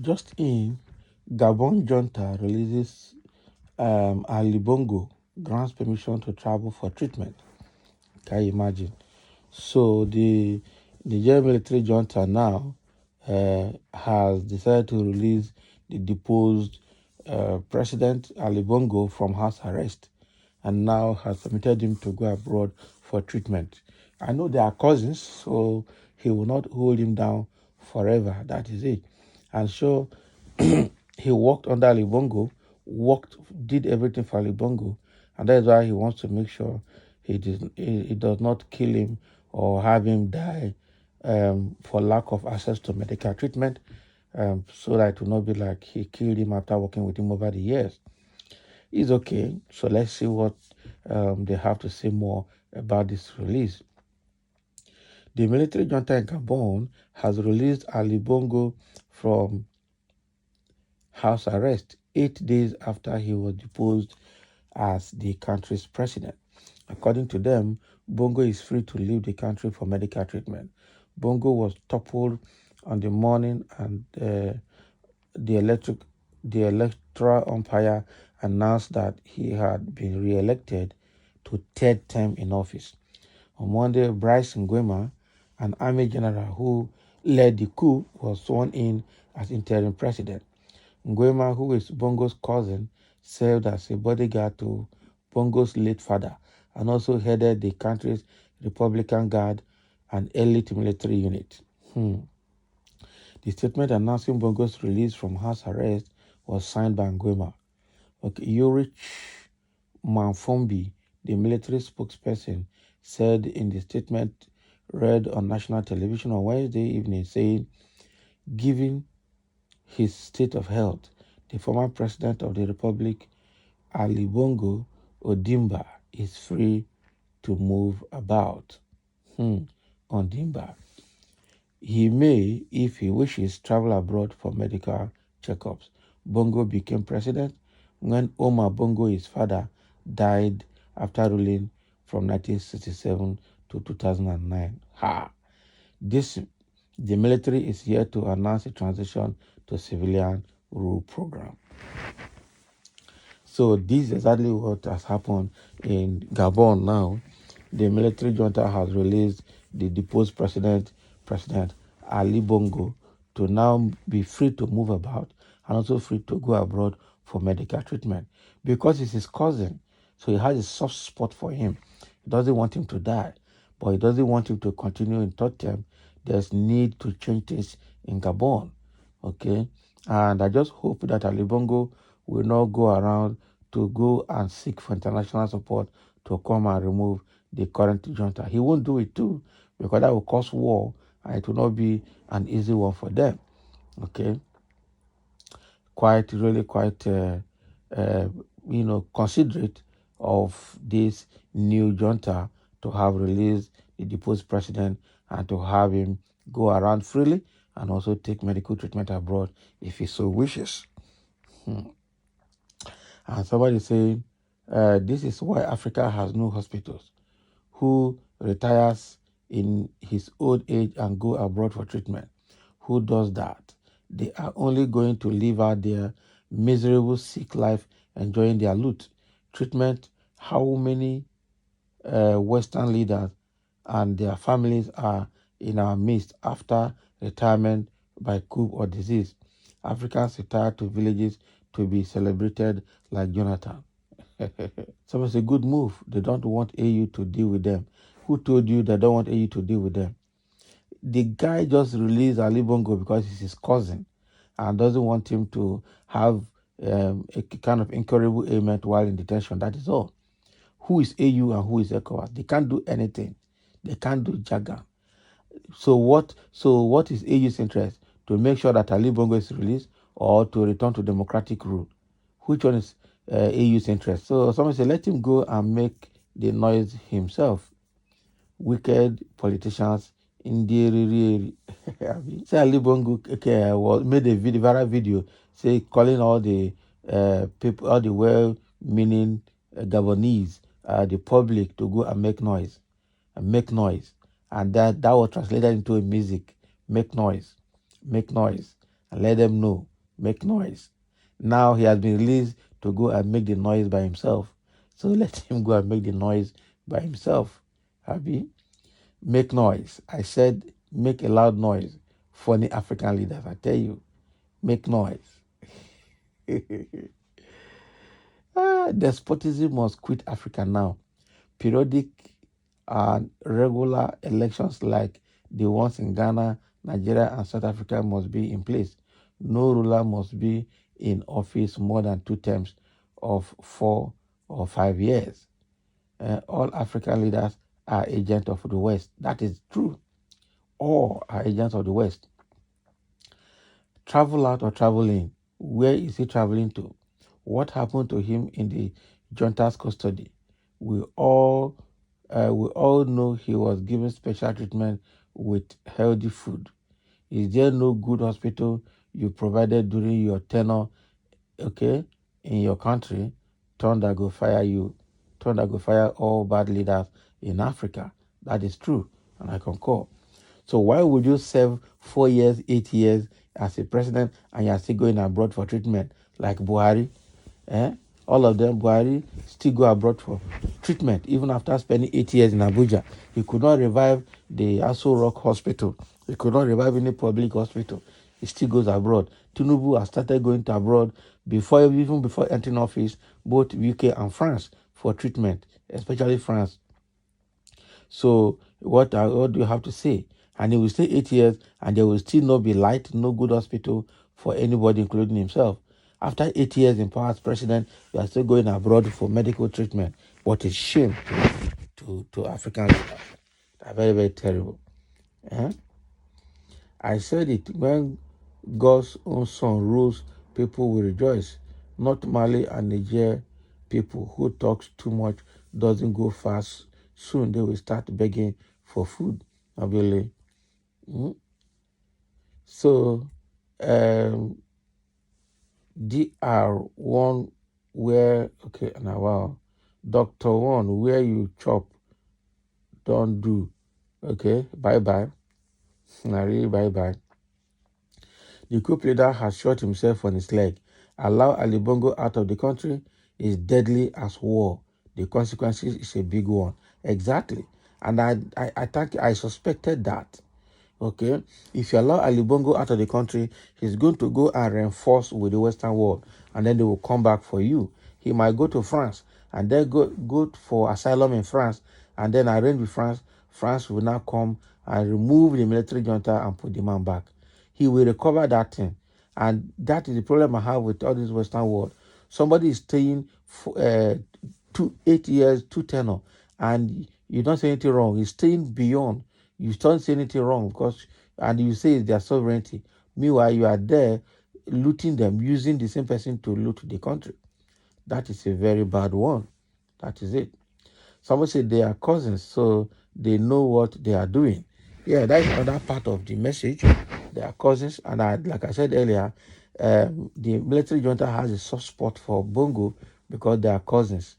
Just in, Gabon junta releases Ali Bongo, grants permission to travel for treatment. Can you imagine? So the Nigerian military junta now has decided to release the deposed President Ali Bongo from house arrest and now has permitted him to go abroad for treatment. I know they are cousins, so he will not hold him down forever. That is it. And so he worked under Ali Bongo, did everything for Ali Bongo, and that is why he wants to make sure he does not kill him or have him die for lack of access to medical treatment, so that it will not be like he killed him after working with him over the years. It's okay. So let's see what they have to say more about this release. The military junta in Gabon has released Ali Bongo from house arrest 8 days after he was deposed as the country's president. According to them, Bongo is free to leave the country for medical treatment. Bongo was toppled on the morning and the electoral umpire announced that he had been re-elected to third term in office. On Monday, Bryce Nguema, an army general who led the coup, was sworn in as interim president. Nguema, who is Bongo's cousin, served as a bodyguard to Bongo's late father and also headed the country's Republican Guard, an elite military unit. The statement announcing Bongo's release from house arrest was signed by Nguema. Ulrich Manfombi, the military spokesperson, said in the statement read on national television on Wednesday evening, saying, given his state of health, the former president of the Republic, Ali Bongo Ondimba, is free to move about. Ondimba. He may, if he wishes, travel abroad for medical checkups. Bongo became president when Omar Bongo, his father, died after ruling from 1967 to 2009. The military is here to announce a transition to civilian rule program. So this is exactly what has happened in Gabon now. The military junta has released the deposed President Ali Bongo to now be free to move about and also free to go abroad for medical treatment because it's his cousin. So he has a soft spot for him. He doesn't want him to die, but he doesn't want him to continue in third term. There's need to change things in Gabon. Okay? And I just hope that Ali Bongo will not go around to go and seek for international support to come and remove the current junta. He won't do it too, because that will cause war and it will not be an easy one for them. Okay? Quite considerate of this new junta to have released the deposed president and to have him go around freely and also take medical treatment abroad if he so wishes. And somebody saying, this is why Africa has no hospitals. Who retires in his old age and go abroad for treatment? Who does that? They are only going to live out their miserable, sick life, enjoying their loot. Treatment, how many Western leaders and their families are in our midst after retirement by coup or disease? Africans retire to villages to be celebrated like Jonathan. So it's a good move. They don't want AU to deal with them. Who told you they don't want AU to deal with them? The guy just released Ali Bongo because he's his cousin and doesn't want him to have a kind of incurable ailment while in detention. That is all. Who is AU and who is ECOWAS? They can't do anything. They can't do jaga. So what is AU's interest? To make sure that Ali Bongo is released or to return to democratic rule? Which one is AU's interest? So someone say, let him go and make the noise himself. Wicked politicians in the say Ali Bongo made a viral video, say calling all the people, all the well-meaning Gabonese, the public to go and make noise, and that was translated into a music. Make noise, and let them know make noise. Now he has been released to go and make the noise by himself. So let him go and make the noise by himself. Happy? Make noise. I said make a loud noise. Funny African leaders, I tell you. Make noise. Despotism must quit Africa now. Periodic and regular elections like the ones in Ghana, Nigeria, and South Africa must be in place. No ruler must be in office more than 2 terms of 4 or 5 years. All African leaders are agents of the West. That is true. All are agents of the West. Travel out or travel in. Where is he traveling to? What happened to him in the junta's custody? We all know he was given special treatment with healthy food. Is there no good hospital you provided during your tenure, okay, in your country? Thunder go fire you. Thunder go fire all bad leaders in Africa. That is true, and I concur. So why would you serve 4 years, 8 years as a president and you're still going abroad for treatment like Buhari? All of them, Buhari, still go abroad for treatment even after spending 8 years in Abuja. He could not revive the Aso Rock Hospital. He could not revive any public hospital. He still goes abroad. Tinubu has started going to abroad even before entering office, both UK and France for treatment, especially France. So what do you have to say? And he will stay 8 years and there will still not be light, no good hospital for anybody, including himself. After 8 years in power as president, you are still going abroad for medical treatment. What a shame to African leaders. They're very, very terrible. I said it, when God's own son rules, people will rejoice. Not Mali and Niger people who talks too much, doesn't go fast. Soon they will start begging for food. Obviously. So, DR1 where, okay, now wow. Dr. 1, where you chop, don't do. Okay, bye-bye. Really bye-bye. The coup leader has shot himself on his leg. Allow Ali Bongo out of the country is deadly as war. The consequences is a big one. Exactly. And I think I suspected that. Okay, if you allow Ali Bongo out of the country, he's going to go and reinforce with the Western world, and then they will come back for you. He might go to France and then go for asylum in France, and then arrange with France. France will now come and remove the military junta and put the man back. He will recover that thing, and that is the problem I have with all this Western world. Somebody is staying for 8 years, 2 tenure, and you don't say anything wrong. He's staying beyond. You don't say anything wrong because, and you say it's their sovereignty. Meanwhile, you are there looting them, using the same person to loot the country. That is a very bad one. That is it. Somebody said they are cousins, so they know what they are doing. Yeah, that is another part of the message. They are cousins, and like I said earlier, the military junta has a soft spot for Bongo because they are cousins.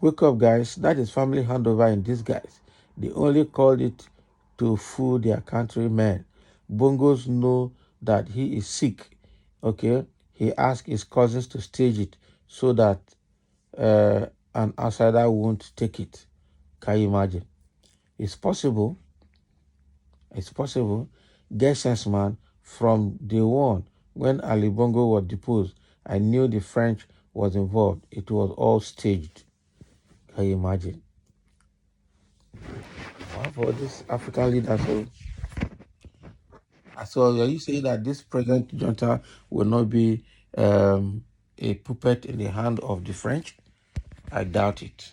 Wake up, guys. That is family handover in disguise. They only called it to fool their countrymen. Bongos know that he is sick. Okay? He asked his cousins to stage it so that an outsider won't take it. Can you imagine? It's possible. It's possible. Get sense, man. From day one, when Ali Bongo was deposed, I knew the French was involved. It was all staged. Can you imagine? For this African leader, so are you saying that this present junta will not be a puppet in the hand of the French? I doubt it.